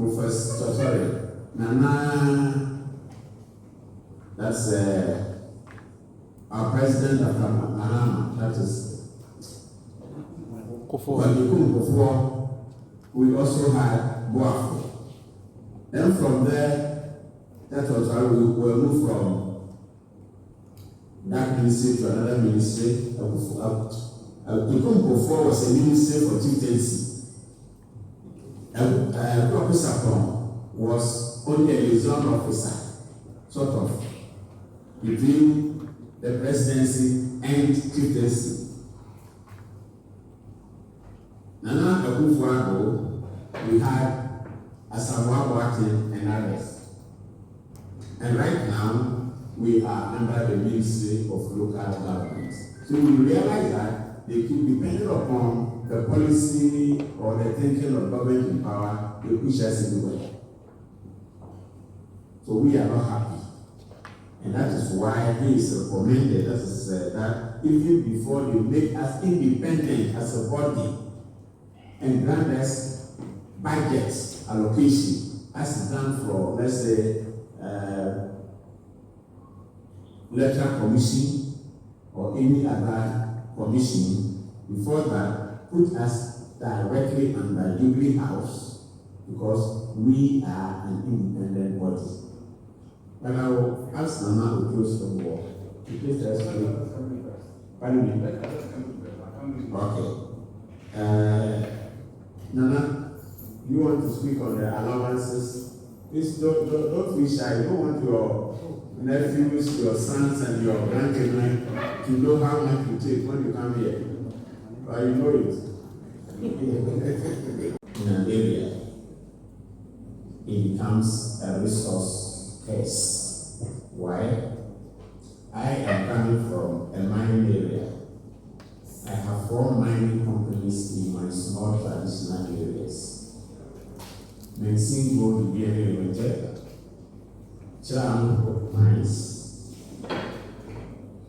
Professor, sorry, Nana, that's our president of Mahama, that is Kofo. We also had Boafo. Then from there, that was how we were moved from that ministry to another ministry. Kofo was a ministry for chieftaincy. Professor was only a liaison officer, sort of, between the presidency and chieftaincy. Nana Akufo-Addo, we had Asamoah and others. And right now, we are under the Ministry of Local Government. So we realize that they could depend upon the policy or the thinking of government in power to push us anywhere. So we are not happy. And that is why he is recommended, that is that even before they make us independent as a body and grant us budget allocation as done for, let's say, electoral commission or any other commission, before that, put us directly under Jubilee House because we are an independent body. But I will ask Nana to close the war. Please tell us. Pardon me. Okay. Nana, you want to speak on the allowances? Please don't be shy. You don't want your nephews, your sons, and your grandchildren to know how much you take when you come here. But you know it. In an area, it becomes a resource case. Why? I am coming from a mining area. I have 4 mining companies in my small traditional areas. Mensing Gold Beer Limited, Chiram Mines,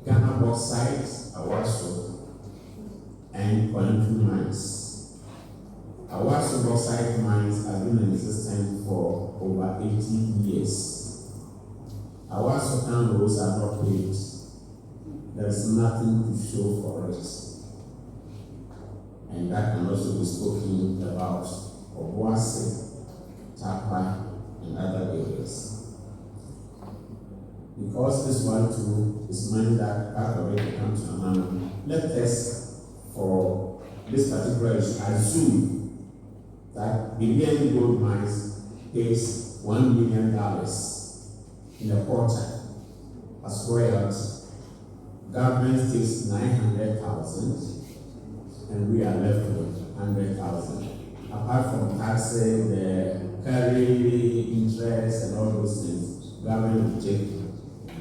Ghana Bauxite, Awaso, and Quantum Mines. Awaso Bauxite Mines have been in existence for over 80 years. Awaso town roads are not paved. There is nothing to show for it. And that can also be spoken about Obuasi, Tapa, and other areas. Because this one too is money that part of it comes to Mahama, let us, for this particular issue, assume that Billion Gold Mines pays $1 million in a quarter as royalty. Government takes 900,000. And we are left with 100,000. Apart from taxing, the carry, interest, and all those things, government will take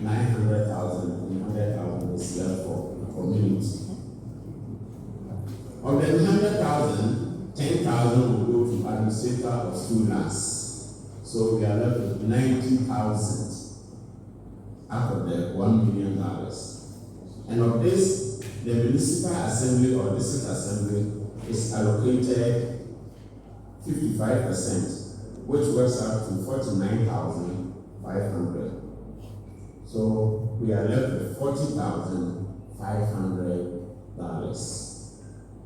900,000 and 100,000 is left for the community. Of the 100,000, 10,000 will go to administrator of school lands. So we are left with 90,000 out of the $1 million. And of this, the municipal assembly or district assembly is allocated 55%, which works out to 49,500. So we are left with $40,500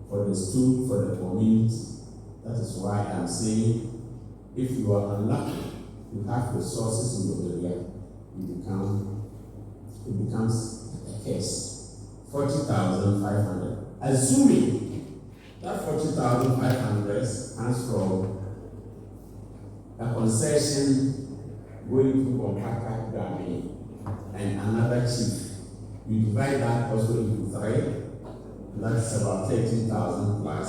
for the school, for the community. That is why I'm saying, if you are unlucky, you have resources in your area, it becomes a case. 40,500. Assuming that 40,500 comes from a concession going to Ompaka Grammy and another chief, you divide that also into 3, and that's about 13,000 plus.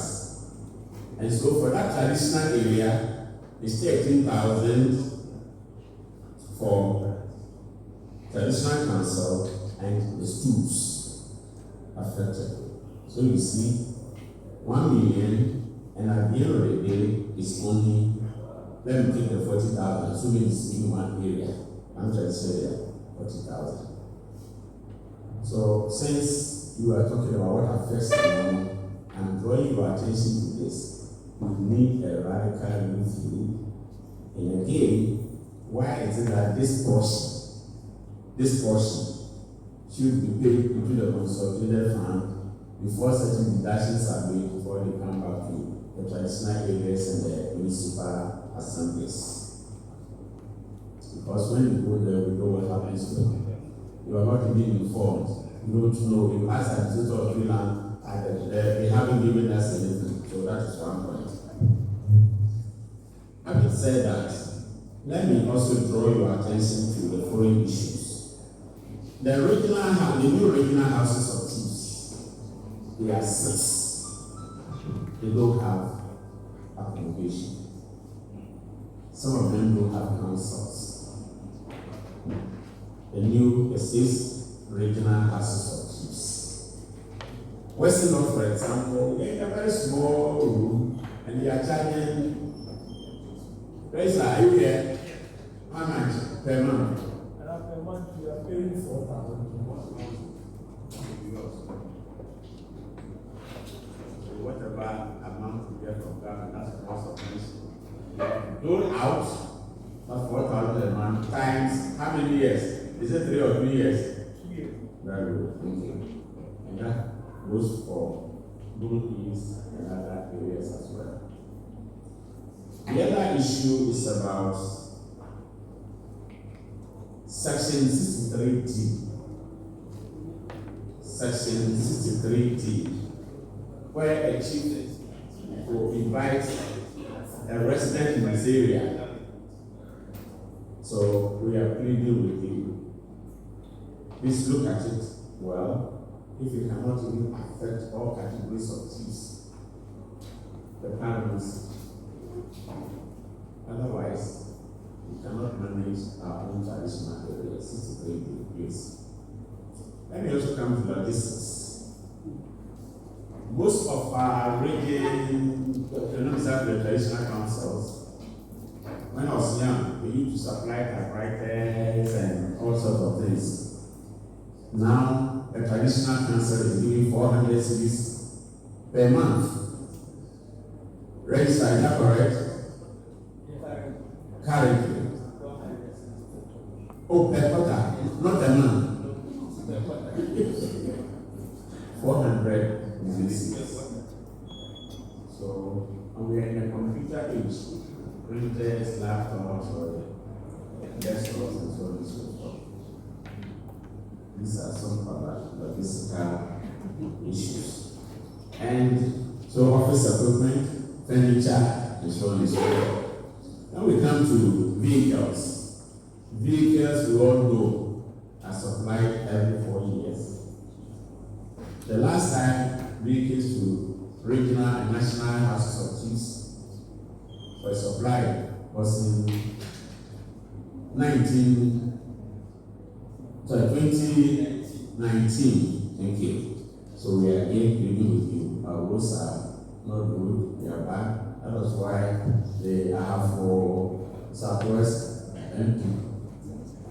And so for that traditional area, it's 13,000 for traditional council and the schools affected. So you see, 1 million, and at the end of the day, it's only, let me take the 40,000, assuming it's in one area. I'm trying to say there, 40,000. So since you are talking about what affects the money, I'm drawing your attention to this. We need a radical review And again, why is it that this portion should be paid into the consolidated fund before certain deductions are made before they come back to the traditional areas and the municipal assemblies? Because when you go there, we know what happens to them. You are not even informed. You don't know. You ask at the Institute of Freeland, they haven't given us anything. So that is one point. Having said that, let me also draw your attention to the following issues. The new regional houses of chiefs, they are 6. They don't have accommodation. Some of them don't have councils. The 6 regional houses of chiefs. Western North, for example, they have a very small room and they are charging. Raisa, are you here? How much per month? Per month you are paying 4,000. Whatever amount you get from government, that's the cost of this. Dole out, that's 4,000 a month times how many years? Is it 3 or 2 years? 2 years. Very good, thank you. And that goes for Dole East and other areas as well. The other issue is about Section 63D. Section 63D, where a chief will invite a resident in this area. So we are pleading with you. Please look at it well. If you cannot even affect all categories of chiefs, the panels. Otherwise, we cannot manage our own traditional areas. 63 please. Let me also come to logistics. Most of our region, the traditional councils, when I was young, we used to supply typewriters and all sorts of things. Now, a traditional council is giving 400 cedis per month. Register, is that correct? Currently. Oh, per quarter, not a month. 400 cedis. So, we are in a computer age. Printers, laptops, or desktops, and so on and so forth. These are some other logistical issues. And so, office equipment, furniture, and so on and so forth. Then we come to vehicles. Vehicles, we all know, are supplied every 4 years. The last time vehicles to regional and national houses of chiefs were supplied was in 2019. Thank you. So we are again pleading with you. Our roads are not good, they are bad. That was why they are for Southwest empty.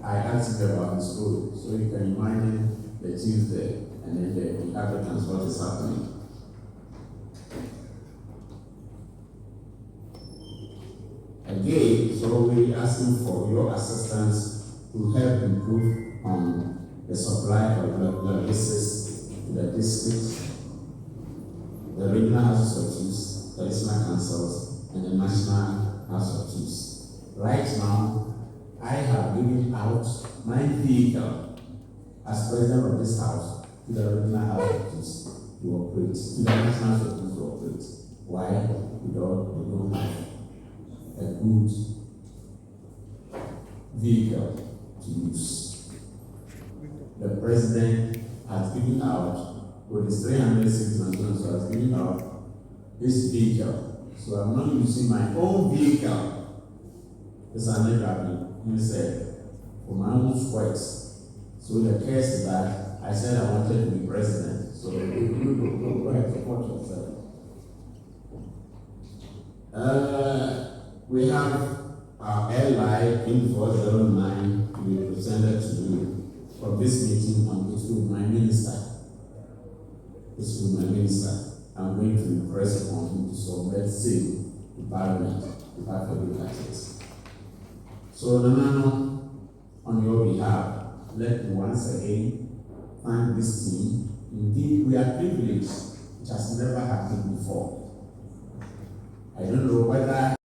I asked him about the school, so you can imagine the Tuesday and then the applicants, what is happening. Again, so we asking for your assistance to help improve on the supply of logistics to the district, the regional houses of chiefs, the regional councils, and the national house of chiefs. Right now, I have given out my vehicle as president of this house to the regional house of chiefs to operate, to the national house of chiefs to operate. Why? Because we don't have a good vehicle to use. The president has given out, with his 306 nations, so has given out this vehicle. So I'm not using my own vehicle. This is an he said, for my own sweats. So the case is that I said I wanted to be president. So you go ahead, support yourself. We have our airline in 409 to be presented to you from this meeting on this with my minister. This with my minister. I'm going to impress upon him to submit same to Parliament to have a look at it. So Nana, on your behalf, let me once again thank this team. Indeed, we are privileged. It has never happened before. I don't know whether